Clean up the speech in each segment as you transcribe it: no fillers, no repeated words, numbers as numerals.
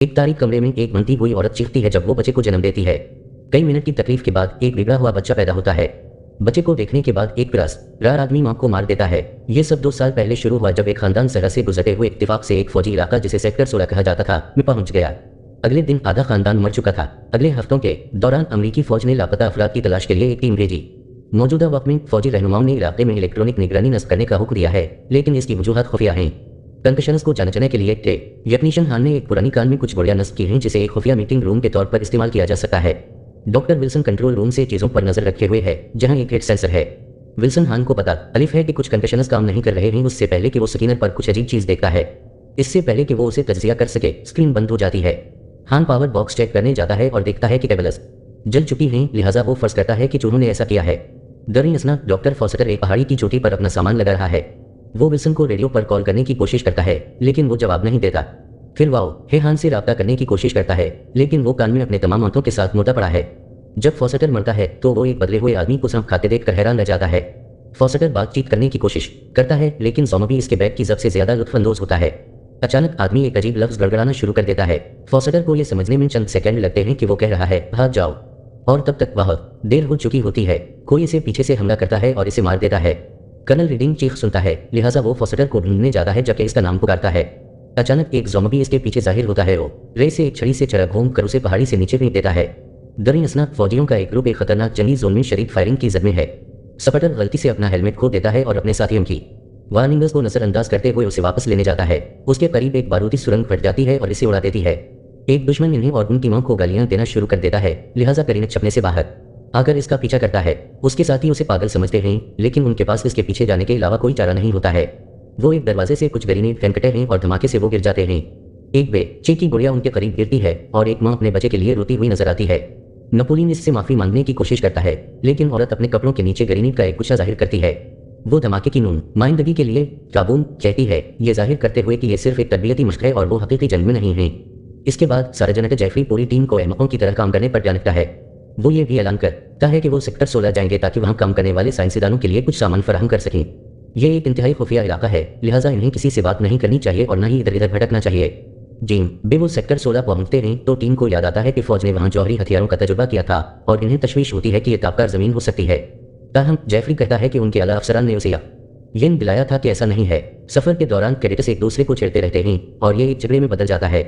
एक तारीख कमरे में एक बनती हुई औरत चीखती है जब वो बच्चे को जन्म देती है। कई मिनट की तकलीफ के बाद एक बिगड़ा हुआ बच्चा पैदा होता है। बच्चे को देखने के बाद एक रार आदमी मां को मार देता है। ये सब 2 साल पहले शुरू हुआ जब एक खानदान सरहद से गुजरते हुए इत्तेफाक से एक फौजी इलाका जिसे सेक्टर 16 कहा जाता था में पहुंच गया। अगले दिन आधा खानदान मर चुका था। अगले हफ्तों के दौरान अमरीकी फौज ने लापता अफराद की तलाश के लिए एक टीम भेजी। मौजूदा वक्त में फौजी रहनुमाओं ने इलाके में इलेक्ट्रॉनिक निगरानी नस्ब करने का हुक्म दिया है, लेकिन इसकी वजूहत खुफिया हैं। कंकशंस को जांचने के लिए टेक्नीशियन हाल ने एक पुरानी कान में कुछ गोलियां नस्ब की हैं जिसे एक खुफिया मीटिंग रूम के तौर पर इस्तेमाल किया जा सकता है। डॉक्टर विल्सन कंट्रोल रूम से चीजों पर नजर रखे हुए है जहां एक हेड सेंसर है। विल्सन हान को पता है कि कुछ कंकशंस काम नहीं कर रहे हैं उससे पहले कि वो स्कैनर पर कुछ अजीब चीज देखता है। इससे पहले कि वो उसे तज्जिया कर सके स्क्रीन बंद हो जाती है। हान पावर बॉक्स चेक करने जाता है और देखता है कि केबल्स जल चुकी हैं, लिहाजा वो फर्ज करता है कि चूहों ने ऐसा किया है। दरअसल डॉक्टर फॉस्टर एक पहाड़ी की चोटी पर अपना सामान लगा रहा है। वो विल्सन को रेडियो पर कॉल करने की कोशिश करता है लेकिन वो जवाब नहीं देता। फिर हे हान से राब्ता करने की कोशिश करता है लेकिन वो कान में अपने तमाम आंतों के साथ मुर्दा पड़ा है। जब फॉस्टर मरता है तो वो एक बदले हुए आदमी को सांप खाते देखकर हैरान रह जाता है। फॉस्टर बातचीत करने की कोशिश करता है लेकिन ज़ॉम्बी इसके बैग की सबसे ज्यादा लुत्फअंदोज होता है। अचानक आदमी एक अजीब लफ्ज गड़गड़ाना शुरू कर देता है। फॉस्टर को यह समझने में चंद सेकंड लगते हैं कि वो कह रहा है भाग जाओ, और तब तक वह देर हो चुकी होती है। कोई इसे पीछे से हमला करता है और इसे मार देता है। कर्नल रीडिंग चीख सुनता है, लिहाजा वो फॉस्टर को ढूंढने जाता है जबकि इसका नाम पुकारता है। अचानक एक ज़ॉम्बी इसके पीछे जाहिर होता है। वो रे से एक छड़ी से चढ़ा घूम कर उसे पहाड़ी से नीचे फेंक देता है। दरअसल फौजियों का एक ग्रुप एक खतरनाक जंगी जोन में शरीक फायरिंग की जद में है। सपटर गलती से अपना हेलमेट खो देता है और अपने साथियों की वार्निंग्स को नजरअंदाज करते हुए उसे वापस लेने जाता है। उसके करीब एक बारूदी सुरंग फट जाती है और इसे उड़ा देती है। एक दुश्मन इन्हें और उनकी मां को गालियां देना शुरू कर देता है, लिहाजा करीना छपने से बाहर आकर इसका पीछा करता है। उसके साथी उसे पागल समझते हैं लेकिन उनके पास इसके पीछे जाने के अलावा कोई चारा नहीं होता है। वो एक दरवाजे से कुछ ग्रेनेड फेंकते हैं और धमाके से वो गिर जाते हैं। एक बच्चे की गुड़िया उनके करीब गिरती है और एक मां अपने बच्चे के लिए रोती हुई नजर आती है। नेपोलियन इससे माफी मांगने की कोशिश करता है लेकिन औरत अपने कपड़ों के नीचे ग्रेनेड का एक गुच्छा जाहिर करती है। वो धमाके की नुमाइंदगी के लिए काबूल कहती है, ये जाहिर करते हुए कि ये सिर्फ एक तरबियती मशक है और वो हकीकी जंग में नहीं है। इसके बाद सार्जेंट जेफरी पूरी टीम को अहमकों की तरह काम करने पर जानता है। वो ये भी ऐलान करता है कि वो सेक्टर 16 जाएंगे ताकि वहां काम करने वाले साइंसदानों के लिए कुछ सामान फराहम कर सकें। ये एक इंतहाई खुफिया इलाका है, लिहाजा इन्हें किसी से बात नहीं करनी चाहिए और न ही इधर इधर भटकना चाहिए। वो सेक्टर 16 पहुंचते हैं तो टीम को याद आता है कि फौज ने वहां जौहरी हथियारों का तजुर्बा किया था और इन्हें तशवीश होती है कि यह ताबकार जमीन हो सकती है। ताहम जेफरी कहता है कि उनके आला अफसरान ने उसे यह दिलाया था कि ऐसा नहीं है। सफर के दौरान कैडेट्स एक दूसरे को छेड़ते रहते हैं और ये एक झगड़े में बदल जाता है।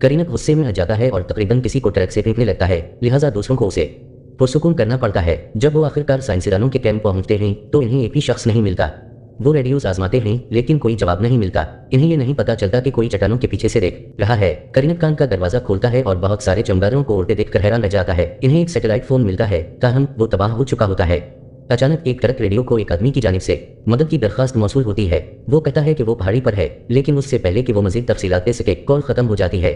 करीना गुस्से में आ जाता है और तकरीबन किसी को ट्रक से फेंकने लगता है, लिहाजा दूसरों को उसे पुरसुकून करना पड़ता है। जब वो आखिरकार साइंसदानों के कैंप पहुंचते हैं तो इन्हें एक भी शख्स नहीं मिलता। वो रेडियोस आजमाते हैं लेकिन कोई जवाब नहीं मिलता। इन्हें ये नहीं पता चलता कि कोई चट्टानों के पीछे से देख रहा है। करीना कान का दरवाजा खोलता है और बहुत सारे चमगादड़ों को उड़ते देखकर हैरान रह जाता है। इन्हें एक सैटेलाइट फोन मिलता है, ताहम वो तबाह हो चुका होता है। अचानक एक ट्रक रेडियो को एक आदमी की जानिब से मदद की दरखास्त मौसूल होती है। वो कहता है कि वो पहाड़ी पर है लेकिन उससे पहले कि वो मजीद तफसीलात दे सके कॉल खत्म हो जाती है।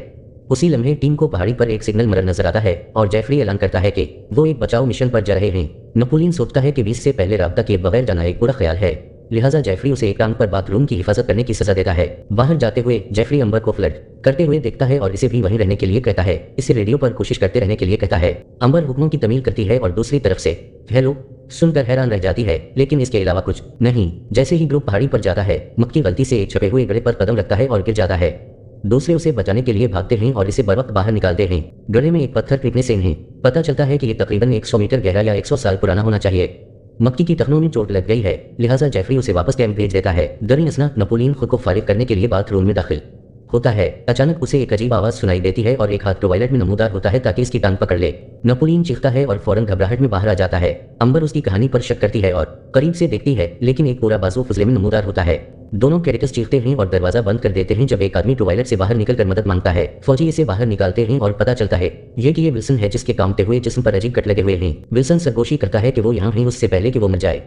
उसी लम्हे टीम को पहाड़ी पर एक सिग्नल मरर नजर आता है और जेफरी ऐलान करता है कि वो एक बचाव मिशन पर जा रहे हैं। नेपोलियन सोचता है कि 20 से पहले राब्ता किए बगैर जाना एक बुरा ख्याल है, लिहाजा जेफरी उसे एक टांग पर बाथरूम की हिफाजत करने की सजा देता है। बाहर जाते हुए जेफरी अंबर को फ्लड करते हुए देखता है और इसे भी वहीं रहने के लिए कहता है। इसे रेडियो पर कोशिश करते रहने के लिए कहता है। अंबर हुक्मों की तमील करती है और दूसरी तरफ से हेलो सुनकर हैरान रह जाती है, लेकिन इसके अलावा कुछ नहीं। जैसे ही ग्रुप पहाड़ी पर जाता है, मक्की गलती से एक छपे हुए गड्ढे पर कदम रखता है और गिर जाता है। दूसरे उसे बचाने के लिए भागते हैं और इसे बर्वक्त बाहर निकालते हैं। गड्ढे में एक पत्थर टिकने से इन्हें पता चलता है कि यह तकरीबन 100 मीटर गहरा या 100 साल पुराना होना चाहिए। मक्की की टखनों में चोट लग गई है, लिहाजा जेफरी उसे वापस कैंप भेज देता है। दरअसल नेपोलियन खुद को फारिग करने के लिए बाथरूम में दाखिल होता है। अचानक उसे एक अजीब आवाज सुनाई देती है और एक हाथ टॉयलेट में नमूदार होता है ताकि इसकी टांग पकड़ ले। नेपोलियन चीखता है और फौरन घबराहट में बाहर आ जाता है। अंबर उसकी कहानी पर शक करती है और करीब से देखती है, लेकिन एक पूरा बाजू फुजले में नमूदार होता है। दोनों कैडेट्स चीखते हैं और दरवाजा बंद कर देते हैं जब एक आदमी टॉयलेट से बाहर निकलकर मदद मांगता है। फौजी इसे बाहर निकालते हैं और पता चलता है ये विल्सन है जिसके कांपते हुए जिस्म पर अजीब कट लगे हुए हैं। विल्सन सरगोशी करता है कि वो यहाँ है उससे पहले कि वो मर जाए।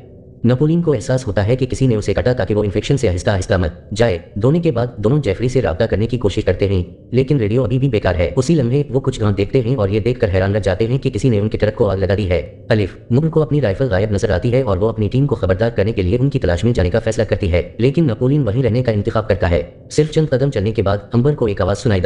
नेपोलियन को एहसास होता है कि किसी ने उसे काटा ताकि वो इन्फेक्शन से आहिस्ता आहिस्ता मर जाए। धोने के बाद दोनों जेफरी से राब्ता करने की कोशिश करते हैं लेकिन रेडियो अभी भी बेकार है। उसी लम्हे वो कुछ गांव देखते हैं और ये देखकर हैरान रह जाते हैं कि किसी ने उनके ट्रक को आग लगा दी है। अलिफ मुगल को अपनी राइफल गायब नजर आती है और वो अपनी टीम को खबरदार करने के लिए उनकी तलाश में जाने का फैसला करती है, लेकिन नेपोलियन वहीं रहने का इंतखाब करता है। सिर्फ चंद कदम चलने के बाद अंबर को एक आवाज सुनाई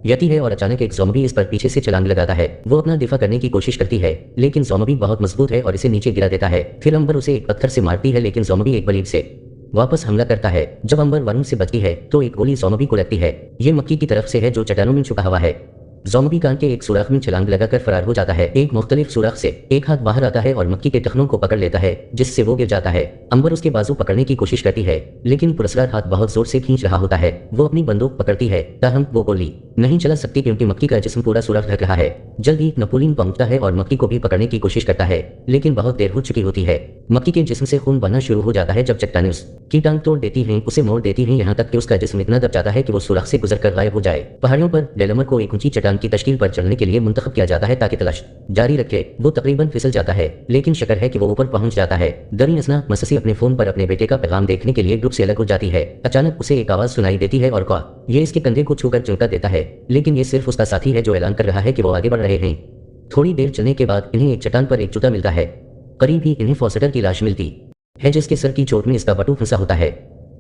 जाती है और अचानक एक ज़ॉम्बी इस पर पीछे से छलांग लगाता है। वो अपना दिफा करने की कोशिश करती है लेकिन ज़ॉम्बी बहुत मजबूत है और इसे नीचे गिरा देता है। फिर अंबर उसे एक पत्थर से मारती है लेकिन ज़ॉम्बी एक बलीड से वापस हमला करता है। जब अंबर वरुण से बचती है तो एक गोली ज़ॉम्बी को लगती है। ये मक्की की तरफ से है जो चट्टानों में छुपा हुआ है। ज़ॉम्बी कान के एक सुराख में छलांग लगाकर फरार हो जाता है। एक मुख्तलिफ सुराख से एक हाथ बाहर आता है और मक्की के टखनों को पकड़ लेता है, जिससे वो गिर जाता है। अंबर उसके बाजू पकड़ने की कोशिश करती है, लेकिन पुरस्कार हाथ बहुत जोर से खींच रहा होता है। वो अपनी बंदूक पकड़ती है, ताहम वो गोली नहीं चला सकती क्योंकि मक्की का जिस्म पूरा सुराख ढक रहा है। जल्द ही नपोलियन पहुंचता है और मक्की को भी पकड़ने की कोशिश करता है, लेकिन बहुत देर हो चुकी होती है। मक्की के जिस्म से खून बहना शुरू हो जाता है जब चट्टानें उसकी टांग तोड़ देती हैं, उसे मोड़ देती हैं, यहाँ तक कि उसका जिस्म इतना दब जाता है कि वो सुराख से गुजरकर गायब हो जाए। पहाड़ियों पर डेलमर को एक ऊंची चट्टान की तश्कील पर चढ़ने के लिए मुंतखब किया जाता है ताकि तलाश जारी रखे। वो तकरीबन फिसल जाता है, लेकिन शक्र है कि वो ऊपर पहुंच जाता है। दरअसल मससी अपने फोन पर अपने बेटे का पैगाम देखने के लिए ग्रुप से अलग हो जाती है। अचानक उसे एक आवाज सुनाई देती है और ये इसके कंधे को छूकर चौंका देता है, लेकिन ये सिर्फ उसका साथी है जो ऐलान कर रहा है कि वो आगे बढ़ रहे हैं। थोड़ी देर चलने के बाद इन्हें एक चट्टान पर एक जूता मिलता है। करीब ही इन्हें फॉसेटर की लाश मिलती है, जिसके सर की चोट में इसका बटू फंसा होता है।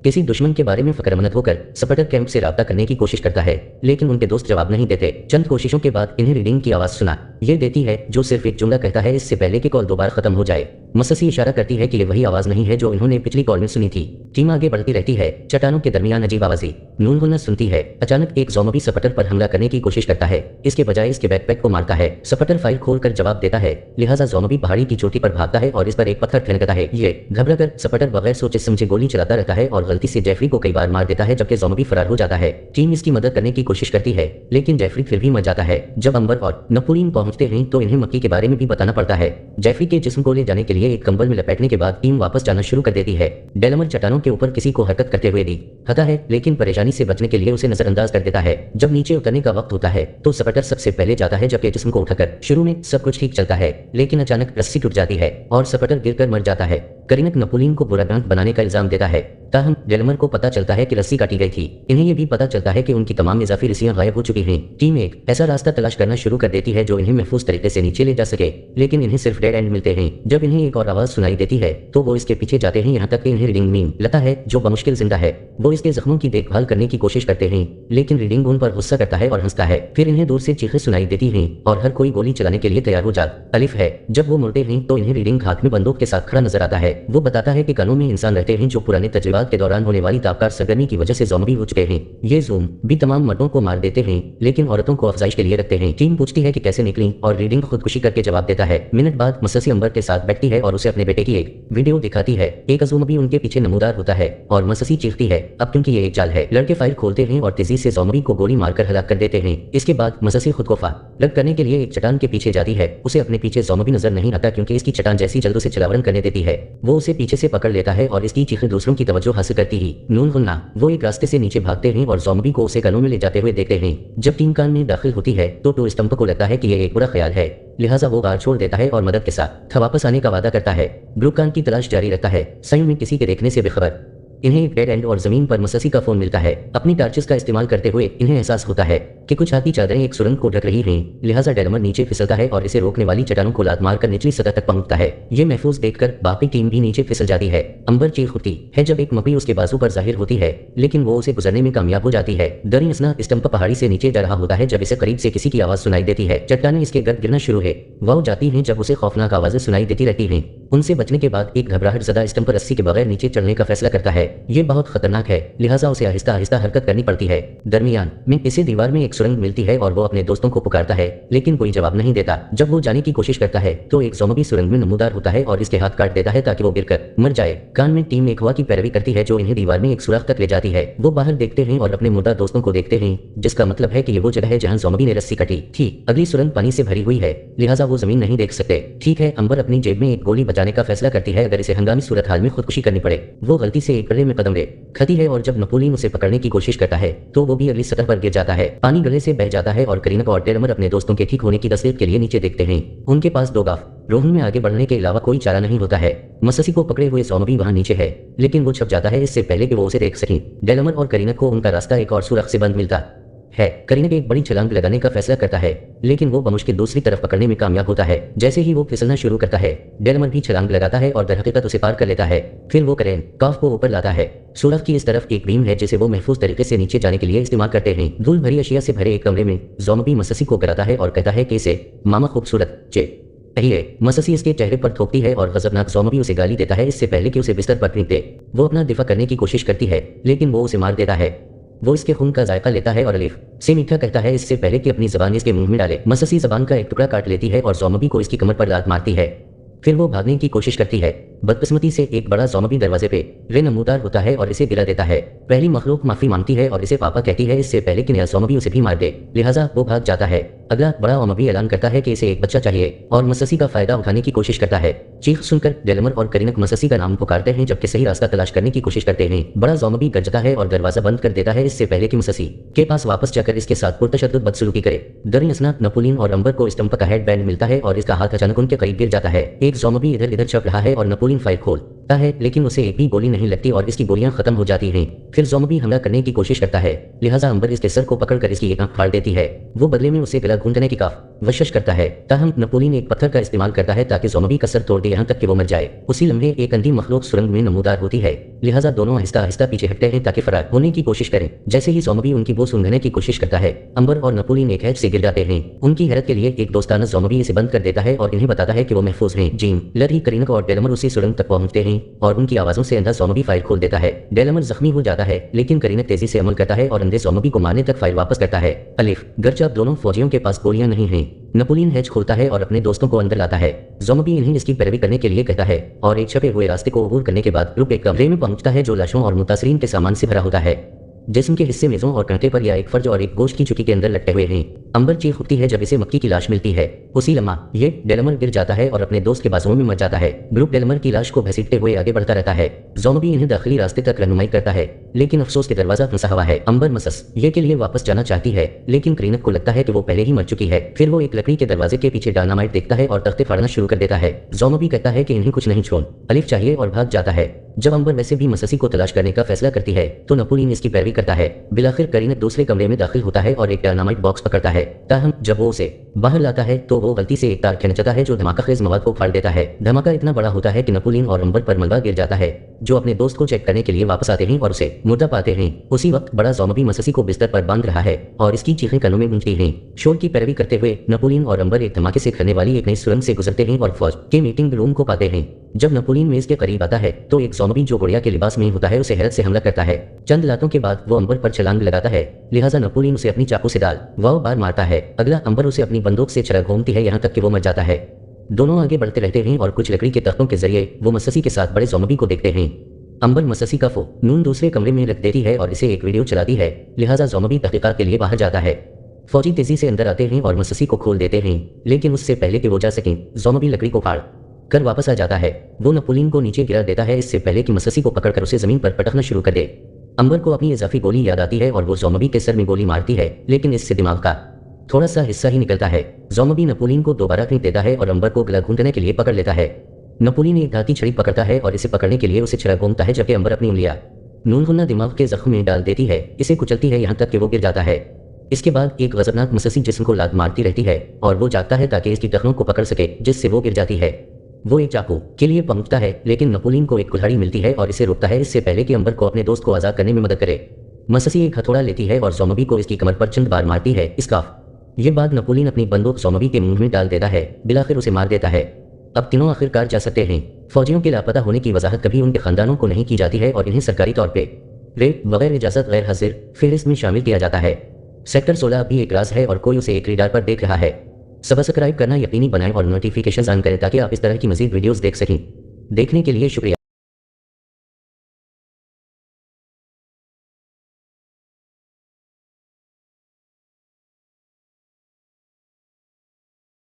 किसी दुश्मन के बारे में फिक्रमंद होकर सपटर कैंप से राब्ता करने की कोशिश करता है, लेकिन उनके दोस्त जवाब नहीं देते। चंद कोशिशों के बाद इन्हें रीडिंग की आवाज सुना ये देती है, जो सिर्फ एक जुमला कहता है, इससे पहले कि कॉल दोबारा खत्म हो जाए। मससी इशारा करती है कि ये वही आवाज नहीं है जो इन्होंने पिछली कॉल में सुनी थी। टीम आगे बढ़ती रहती है। चट्टानों के दरमियान अजीब आवाज़ें नून सुनती है। अचानक एक ज़ॉम्बी सपटर पर हमला करने की कोशिश करता है, इसके बजाय इसके बैकपैक को मारता है। सपटर फाइल खोलकर जवाब देता है, लिहाजा ज़ॉम्बी पहाड़ी की चोटी पर भागता है और इस पर एक पत्थर फेंकता है। ये घबरा कर सपटर बगैर सोचे समझे गोली चलाता रहता है और गलती से जेफरी को कई बार मार देता है, जबकि ज़ॉम्बी फरार हो जाता है। टीम इसकी मदद करने की कोशिश करती है, लेकिन जेफरी फिर भी मर जाता है। जब अंबर और नपोलियन पहुंचते हैं तो इन्हें मक्की के बारे में भी बताना पड़ता है। जेफरी के जिस्म को ले जाने के लिए एक कंबल में लपेटने के बाद टीम वापस जाना शुरू कर देती है। डेलमर चट्टानों के ऊपर किसी को हरकत करते हुए दिखता है, लेकिन परेशानी से बचने के लिए उसे नजरअंदाज कर देता है। जब नीचे उतरने का वक्त होता है तो सपटर सबसे पहले जाता है, जबकि जिस्म को उठाकर शुरू में सब कुछ ठीक चलता है, लेकिन अचानक रस्सी टूट जाती है और सपटर गिरकर मर जाता है। करीनक नपोलियन को बुरा गांठ बनाने का इल्जाम देता है, ताहम डेलमर को पता चलता है कि रस्सी काटी गई थी। इन्हें यह भी पता चलता है कि उनकी तमाम इजाफी रस्सियां गायब हो चुकी हैं। टीम एक ऐसा रास्ता तलाश करना शुरू कर देती है जो इन्हें महफूज तरीके से नीचे ले जा सके, लेकिन इन्हें सिर्फ डेड एंड मिलते हैं। जब इन्हें एक और आवाज सुनाई देती है तो वो इसके पीछे जाते हैं, यहाँ तक कि इन्हें रीडिंग मीम लगता है जो बमुश्किल जिंदा है। वो इसके जख्मों की देखभाल करने की कोशिश करते हैं, लेकिन रीडिंग उन पर गुस्सा करता है और हंसता है। फिर इन्हें दूर से चीखें सुनाई देती हैं और हर कोई गोली चलाने के लिए तैयार हो जाता अलिफ है। जब वो मुड़ते हैं तो इन्हें रीडिंग हाथ में बंदूक के साथ खड़ा नजर आता है। वो बताता है कि कानों में इंसान रहते हैं जो पुराने तजुर्बात के दौरान होने वाली ताबकार सरगर्मी की वजह से ज़ॉम्बी हो चुके हैं। ये ज़ूम भी तमाम मर्दों को मार देते हैं, लेकिन औरतों को अफजाइश के लिए रखते हैं। टीम पूछती है कि कैसे निकली और रीडिंग खुदकुशी करके जवाब देता है। मिनट बाद मससी अंबर के साथ बैठती है और उसे अपने बेटे की एक वीडियो दिखाती है। एक ज़ॉम्बी उनके पीछे नमूदार होता है और मससी चीखती है, अब क्योंकि ये एक जाल है। लड़के फाइल खोलते हैं और तेजी से ज़ॉम्बी को गोली मारकर हलाक कर देते हैं। इसके बाद मससी खुद को फालग करने के लिए एक चट्टान के पीछे जाती है। उसे अपने पीछे ज़ॉम्बी नजर नहीं आता क्योंकि इसकी चट्टान जैसी जल्द उसे छलावरन करने देती है। वो उसे पीछे से पकड़ लेता है और इसकी चीखें दूसरों की तवज्जो हासिल करती ही नून होना। वो एक रास्ते से नीचे भागते हैं और ज़ॉम्बी को उसे कानों में ले जाते हुए देखते हैं। जब टीम कान में दाखिल होती है तो स्टंप को लगता है कि यह एक बुरा ख्याल है, लिहाजा वो गार छोड़ देता है और मदद के साथ वापस आने का वादा करता है। ब्रूक कान की तलाश जारी रखता है, सही में किसी के देखने से बेखबर। इन्हें एक डेड एंड और जमीन पर मससी का फोन मिलता है। अपनी टार्चेस का इस्तेमाल करते हुए इन्हें एहसास होता है कि कुछ हाथी चादरें एक सुरंग को ढक रही हैं, लिहाजा डेलमर नीचे फिसलता है और इसे रोकने वाली चट्टानों को लात मारकर निचली सतह तक पहुंचता है। ये महफूज देखकर बाकी टीम भी नीचे फिसल जाती है। अंबर चीख उठती है जब एक मकड़ी उसके बाजू पर जाहिर होती है, लेकिन वो उसे गुजरने में कामयाब हो जाती है। दरअसल स्टंप पहाड़ी से नीचे जा रहा होता है जब इसे करीब से किसी की आवाज सुनाई देती है। चट्टानें इसके गर्द गिरना शुरू है। वो जाती हैं जब उसे खौफनाक आवाजें सुनाई देती रहती हैं। उनसे बचने के बाद एक घबराहट ज़दा स्टंप रस्सी के बगैर नीचे चढ़ने का फैसला करता है। ये बहुत खतरनाक है, लिहाजा उसे आहिस्ता आहिस्ता हरकत करनी पड़ती है। दरमियान में इसे दीवार में एक सुरंग मिलती है और वो अपने दोस्तों को पुकारता है, लेकिन कोई जवाब नहीं देता। जब वो जाने की कोशिश करता है तो एक ज़ॉम्बी सुरंग में नमूदार होता है और इसके हाथ काट देता है ताकि वो गिरकर मर जाए। कान में टीम एक हवा की पैरवी करती है जो इन्हें दीवार में एक सुराख तक ले जाती है। वो बाहर देखते हैं और अपने मुर्दा दोस्तों को देखते हैं, जिसका मतलब है कि ये वो जगह है जहाँ ज़ॉम्बी ने रस्सी कटी थी। अगली सुरंग पानी से भरी हुई है, लिहाजा वो जमीन नहीं देख सकते। ठीक है, अंबर अपनी जेब में एक गोली बचाने का फैसला करती है अगर इसे हंगामी सूरत हाल में खुदकुशी करनी पड़े। वो गलती से एक गड्ढे में कदम रखती है और जब नपोलियन उसे पकड़ने की कोशिश करता है तो वो भी अगली सतह पर गिर जाता है। पानी गले से बह जाता है और करीनक और डेलमर अपने दोस्तों के ठीक होने की तस्दीक के लिए नीचे देखते हैं। उनके पास दो गाफ रोहन में आगे बढ़ने के अलावा कोई चारा नहीं होता है। मससी को पकड़े हुए ज़ॉम्बी वहां नीचे है, लेकिन वो छप जाता है इससे पहले कि वो उसे देख सकें। डेलमर और करीनक को उनका रास्ता एक और सुरंग से बंद मिलता है। करीनक एक बड़ी छलांग लगाने का फैसला करता है, लेकिन वो बमुश्किल दूसरी तरफ पकड़ने में कामयाब होता है। जैसे ही वो फिसलना शुरू करता है, डेलमर भी छलांग लगाता है और दरहकीकत उसे पार कर लेता है। फिर वो करेन काफ को ऊपर लाता है। सुरंग की इस तरफ एक बीम है जिसे वो महफूज तरीके से नीचे जाने के लिए इस्तेमाल करते हैं। धूल भरी अशिया से भरे एक कमरे में ज़ॉम्बी मससी को कराता है और कहता है कि इसे मामा खूबसूरत चे पहले मससी इसके चेहरे पर थोपती है और गजबनाक ज़ॉम्बी उसे गाली देता है इससे पहले कि उसे बिस्तर पर फेंक दे। वो अपना दिफा करने की कोशिश करती है लेकिन वो उसे मार देता है। वो इसके खून का जायका लेता है और अलीफ से मीठा कहता है इससे पहले कि अपनी जबान इसके मुंह में डाले। मससी जबान का एक टुकड़ा काट लेती है और ज़ॉम्बी को इसकी कमर पर लात मारती है। फिर वो भागने की कोशिश करती है। बदकिस्मती से एक बड़ा ज़ॉम्बी दरवाजे पे रे नमूदार होता है और इसे गिरा देता है। पहली मखलूक माफी मांगती है और इसे पापा कहती है इससे पहले कि नया ज़ॉम्बी उसे भी मार दे, लिहाजा वो भाग जाता है। अगला बड़ा ज़ॉम्बी ऐलान करता है कि इसे एक बच्चा चाहिए और मससी का फायदा उठाने की कोशिश करता है। चीख सुनकर डेलमर और करीनक मससी का नाम पुकारते हैं जबकि सही रास्ता तलाश करने की कोशिश करते हैं। बड़ा ज़ॉम्बी गरजता है और दरवाजा बंद कर देता है इससे पहले कि मससी के पास वापस जाकर इसके साथ पुरतशद्दुद बदसलूकी करे। दरअसल नपोलियन और अंबर को स्टंप का हेड बैंड मिलता है और इसका हाथ अचानक उनके करीब गिर जाता है। एक ज़ॉम्बी इधर इधर छप रहा है और नपोलियन फायर खोलता है लेकिन उसे एक भी गोली नहीं लगती और इसकी गोलियां खत्म हो जाती हैं। फिर ज़ॉम्बी हमला करने की कोशिश करता है, लिहाजा अंबर इसके सर को पकड़कर इसकी एक आंख फाड़ देती है। वो बदले में उसे गला घूंटने की कोशिश करता है। ताहम नपोलियन एक पत्थर का इस्तेमाल करता है ताकि ज़ॉम्बी का सर तोड़ दे यहाँ तक कि वो मर जाए। उसी लम्हे एक अंधी मखलूक सुरंग में नमूदार होती है, लिहाजा दोनों आहिस्ता आहिस्ता पीछे हटते हैं ताकि फरार होने की कोशिश करें। जैसे ही ज़ॉम्बी उनकी वो सूंघने की कोशिश करता है, अंबर और नपोलियन एक हैच से गिर जाते हैं। उनकी हैरत के लिए एक दोस्ताना ज़ॉम्बी इसे बंद कर देता है और इन्हें बताता है कि वो महफूज हैं। जीम, लरी, करीनक और डेलमर उसी सुरंग तक पहुंचते हैं और उनकी आवाजों से अंधा ज़ॉम्बी फायर खोल देता है। डेलमर जख्मी हो जाता है लेकिन करीनक तेजी से अमल करता है और अंधे ज़ॉम्बी को मारने तक फायर वापस करता है। अलीफ, गर्चा अब दोनों फौजियों के पास गोलियां नहीं हैं। नपोलियन हैच खोलता है और अपने दोस्तों को अंदर लाता है। ज़ॉम्बी इन्हें इसकी पैरवी करने के लिए कहता है और एक छपे हुए रास्ते को अबूर करने के बाद ग्रुप एक कमरे में पहुंचता है जो लाशों और मुतासरीन के सामान से भरा होता है। जिस्म के हिस्से मेजों और कांटे पर या एक फर्ज और एक गोश्त की चुकी के अंदर लटके हुए हैं। अंबर चीख उठती है जब इसे मक्की की लाश मिलती है। उसी लम्हा ये डेलमर गिर जाता है और अपने दोस्त के बाजुओं में मर जाता है। ग्रुप डेलमर की लाश को घसीटते हुए आगे बढ़ता रहता है। ज़ॉम्बी इन्हें दाखिली रास्ते तक रहनुमाई करता है लेकिन अफसोस के दरवाजा फंसा हुआ है। अंबर मसस ये के लिए वापस जाना चाहती है लेकिन करीनक को लगता है कि वो पहले ही मर चुकी है। फिर वो एक लकड़ी के दरवाजे के पीछे डायनामाइट देखता है और तख्ते फाड़ना शुरू कर देता है। ज़ॉम्बी कहता है कि इन्हें कुछ नहीं छोड़ अलीफ चाहिए और भाग जाता है। जब अंबर वैसे भी मससी को तलाश करने का फैसला करती है तो नपोलियन इसकी पैरवी करता है। बिलाखिर करीनक दूसरे कमरे में दाखिल होता है और एक डायनामाइट बॉक्स पकड़ता है। ताहम जब वो उसे बाहर लाता है तो वो गलती से एक तार खींचता है जो धमाका खेज मवाद को फाड़ देता है। धमाका इतना बड़ा होता है कि नपोलियन और अंबर पर मलबा गिर जाता है जो अपने दोस्त को चेक करने के लिए वापस आते हैं और उसे मुर्दा पाते हैं। उसी वक्त बड़ा ज़ॉम्बी मससी को बिस्तर पर बांध रहा है और इसकी चीखें कानों में गूंजती हैं। शोर की पैरवी करते हुए नपोलियन और अंबर एक धमाके से खरने वाली एक नई सुरंग से गुजरते हैं और फौज के मीटिंग रूम को पाते हैं। जब नपोलियन मेज के करीब आता है तो एक ज़ॉम्बी जो गुड़िया के लिबास में होता है उसे हैरत से हमला करता है। चंद लातों के बाद वो अंबर पर छलांग लगाता है, लिहाजा नपोलियन उसे अपनी चाकू से डाल वाव बार मारता है। अगला अंबर उसे अपनी बंदूक से छरा घूमती है यहाँ तक कि वो मर जाता है। दोनों आगे बढ़ते रहते हैं और कुछ लकड़ी के तख्तों के जरिए वो मससी के साथ बड़े ज़ॉम्बी को देखते हैं। अंबर मससी का फ़ोन दूसरे कमरे में रख देती है और इसे एक वीडियो चलाती है, लिहाजा ज़ॉम्बी तहकीकात के लिए बाहर जाता है। फौजी तेजी से अंदर आते हैं और मससी को खोल देते हैं लेकिन उससे पहले कि वो जा सकें ज़ॉम्बी लकड़ी को फाड़ कर वापस आ जाता है। वो नपोलियन को नीचे गिरा देता है इससे पहले कि मससी को पकड़कर उसे जमीन पर पटकना शुरू कर दे। अंबर को अपनी इजाफी गोली याद आती है और वो ज़ॉम्बी के सर में गोली मारती है लेकिन इससे दिमाग का थोड़ा सा हिस्सा ही निकलता है। ज़ॉम्बी नपोलियन को दोबारा खींच देता है और अंबर को गला घूंटने के लिए पकड़ लेता है। नपोलियन एक धाती छड़ी पकड़ता है और इसे पकड़ने के लिए उसे छड़ा घूमता है जबकि अंबर अपनी उंगलियां नूनगुना दिमाग के जख्म में डाल देती है, इसे कुचलती है यहाँ तक कि वो गिर जाता है। इसके बाद एक गजबनाक मससी जिस्म को लात मारती रहती है और वो जागता है ताकि इसकी टखनों को पकड़ सके जिससे वो गिर जाती है। वो एक चाकू के लिए पहुंचता है लेकिन नपोलियन को एक कुल्हाड़ी मिलती है और इसे रोकता है इससे पहले कि अंबर को अपने दोस्त को आजाद करने में मदद करे। मससी एक हथौड़ा लेती है और ज़ॉम्बी को इसकी कमर पर चंद बार मारती है। इसका ये बाद नपोलियन अपनी बंदूक ज़ॉम्बी के मुंह में डाल देता है, बिलाखिर उसे मार देता है। अब तीनों आखिरकार जा सकते हैं। फौजियों के लापता होने की वजाहत कभी उनके खानदानों को नहीं की जाती है और इन्हें सरकारी तौर पे रेप बगैर इजाजत गैर हाजिर फहरिस्त में शामिल किया जाता है। सेक्टर 16 अभी एक राज है और कोई उसे एक रेडार पर देख रहा है। सब्सक्राइब करना यकीनी बनाएं और नोटिफिकेशन ऑन करें ताकि आप इस तरह की मजीद वीडियोस देख सकें। देखने के लिए शुक्रिया।